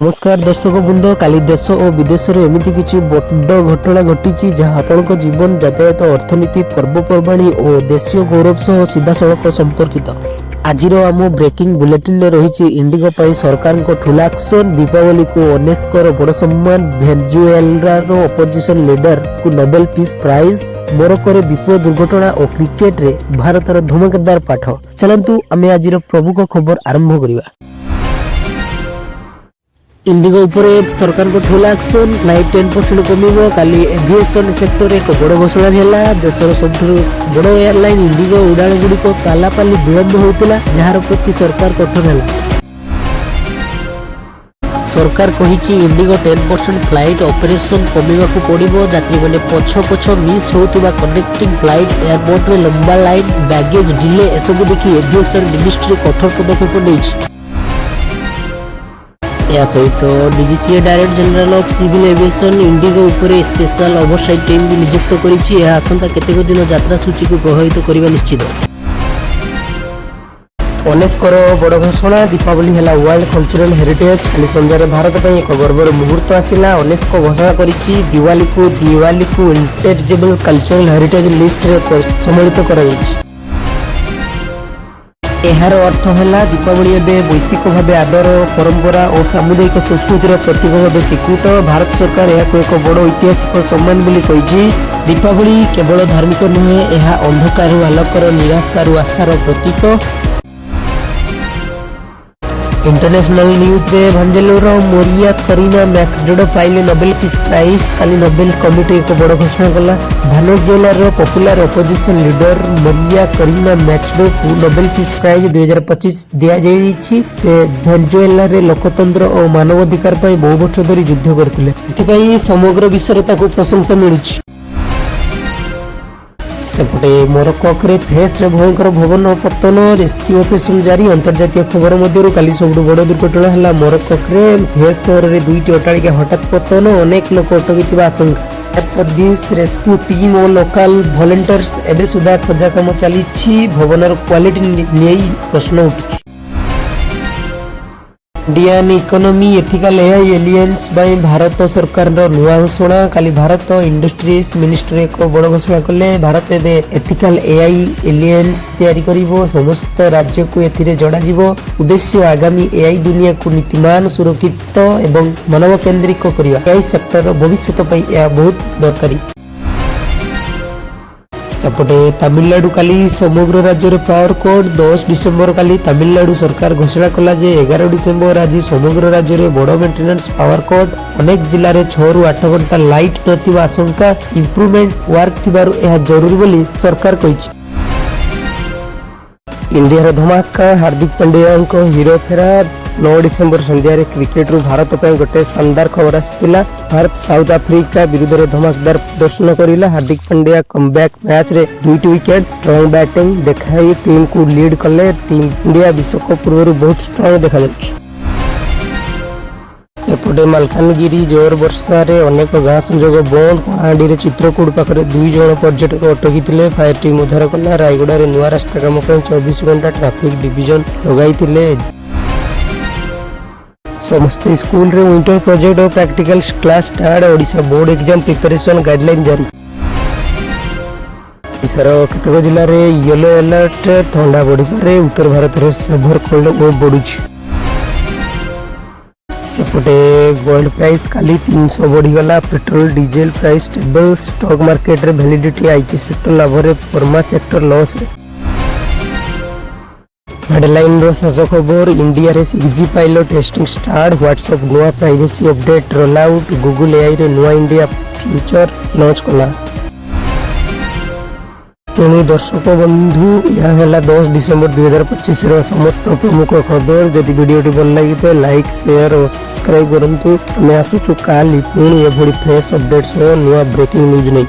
नमस्कार दर्शक बृंद काली देश और विदेश में एमती किसी बड़ घटना घटी जहाँ आपण जीवन यातायात अर्थनीति पर्वपर्वाणी और देशीय गौरव सह सीधा सड़क संपर्कित। आज आम ब्रेकिंग बुलेटिन रही इंडिगो सरकार को ठूला एक्शन दीपावली को यूनेस्को बड़ सम्मान वेनेजुएलार अपोजिशन लीडर को नोबेल पीस प्राइज मोरक्को विपुल दुर्घटना और क्रिकेट रे भारतर धमाकेदार पाठ। चलतु आम आज प्रमुख खबर आरंभ करवा। इंडिगो उपरे सरकार को ठूला एक्शन फ्लाइट 10% कमिबो। काली एविएशन सेक्टर एक बड़ घोषणा दिला। देशर सबठु बड़ एयरलाइन इंडिगो उड़ाण गुडी को पालापाली विलंब होतिला जहार प्रति सरकार कठोर हैला। सरकार कहिछि इंडिगो 10% फ्लाइट ऑपरेशन कमिबा को पड़िबो। यात्री माने पछ मिस होतुबा कनेक्टिंग फ्लाइट एयरपोर्ट रे लंबा लाइन बैगेज डिले एसबु देखि एविएशन मिनिस्ट्री कठोर पदक्षेप नेछि। सहित DGCA director general of civil aviation IndiGo उपरे स्पेशल ओवरसाइट टीम भी नियुक्त करिछि। आसंता केतेक दिन यात्रा सूची को प्रभावित करबा निश्चित। यूनेस्को बड़ घोषणा दीपावली है वर्ल्ड कल्चरल हेरिटेज। काली संध्यारे भारत पर एक गर्वर मुहूर्त आसिला। यूनेस्को घोषणा करिछि दिवाली को इंटेंजिबल कल्चरल हेरिटेज लिस्ट रे सम्मिलित कराइछि। एहार अर्थ है दीपावली एवं वैश्विक भाव आदर परंपरा और सामुदायिक संस्कृतिर प्रतीक भाव स्वीकृत। भारत सरकार यह एक बड़ ऐतिहासिक सम्मान बोली कहिछि। दीपावली केवल धार्मिक नुहे, यह अंधकार आलोकर निराशार आशार प्रतीक। इंटरनेशनल न्यूज रे वेनेजुएला मोरिया करीना मैक्डाडो पाइले नोबेल पीस प्राइज। काली नोबेल कमिटी एक बड़ घोषणा कला। वेनेजुएलार popular opposition leader Maria Corina Machado को नोबेल पीस प्राइज 2025 दिया जाइछि। से वेनेजुएला रे लोकतंत्र और मानवाधिकार पर बहु वर्ष धरि युद्ध करथिले। एथिपई समग्र विश्व रे ताको प्रशंसा मिलुछि। सेपटे मोरक्को फेस रे भयंकर भवन पतन रेस्क्यू ऑपरेशन जारी। अंतर्जातीय खबर मध्य काली सबुठ बड़ दुर्घटना है मोरक्को फेस सहर में 2टी अट्टालिका हठात पतन अनेक लोक अटकी आशंका। फायर सर्विस रेस्क्यू टीम और लोकल वॉलंटियर्स एबे सुधा खोजा काम चली। भवनर क्वालिटी नहीं प्रश्न उठी। Indian economy ethical AI aliens by Bharat सरकार नुआ घोषणा। काली भारत इंडस्ट्रीज मिनिस्ट्री एक बड़ घोषणा कले। भारत एबे एथिकल एआई एलियंस तैयारी करिवो। समस्त राज्य को एथिरे जोड़ा जिवो। उद्देश्य आगामी एआई दुनिया को नीतिमान सुरक्षित एवं मानव केंद्रिक करिवा। एआई सेक्टर भविष्य पई यह बहुत दरकारी। सेपटे तमिलनाडु काली समग्र राज्य में पावर कट 10 डिसेम्बर काली तमिलनाडु सरकार घोषणा कला जे 11 डिसेम्बर आज समग्र राज्य में बड़ मेंटेनेंस पावर कट। अनेक जिले में 6 ରୁ 8 घंटा लाइट नथिबा आशंका। इंप्रूवमेंट वर्क थिबारु यह जरूरी बोली सरकार कहिछि। इंडिया धमाका Hardik Pandya hero फेरार। 9 December संध्यारे cricket रु भारत पर गोटे शानदार खबर आसिला। भारत साउथ अफ्रीका विरुद्ध रे धमाकेदार प्रदर्शन करिला। हार्दिक पांड्या कमबैक मैच रे 2टी विकेट स्ट्रांग बैटिंग देखाई टीम को लीड कले। टीम इंडिया विश्वकप पूर्व बहुत स्ट्रांग देखा जाଉଛି। एपटे मालकानगिरी जोर वर्षा रे अनेक गाँ संजोग बंद। कलाहांडी रे चित्रकूट पाखरे 2 जण पर्यटक अटकी थिले। फायर टीम उद्धार कला। रायगड़ा रे नुआ रास्ता काम पर 24 घंटा ट्रैफिक डिवीजन लगाई थिले। समस्त स्कूल रे विंटर प्रोजेक्ट और practical class start. Odisha board exam preparation guideline जारी। ओडिशार केतक जिले में येलो अलर्ट। ठंडा बढ़िपारे। उत्तर भारत में सेभर कोल्ड बढ़ुछि। सेपटे गोल्ड प्राइस काली 300 बढ़ीगला। Petrol diesel price stable. Stock market रे वैलिडिटी आईटी सेक्टर लाभ रे फर्मा सेक्टर लॉस रे। हेडलाइन रो शेष खबर इंडिया रे 6G pilot testing start. WhatsApp नुआ privacy update roll out. Google AI रे नुआ इंडिया फ्यूचर लॉन्च कला। तेणु दर्शक बंधु यह है 10 डिसेम्बर 2025 रो समस्त प्रमुख खबर। जदि वीडियो भल लगी तो लाइक शेयर और सब्सक्राइब करंतु। मैं आसुचु काली पुणी एभली फ्रेश अपडेट्स नुआ ब्रेकिंग न्यूज नहीं।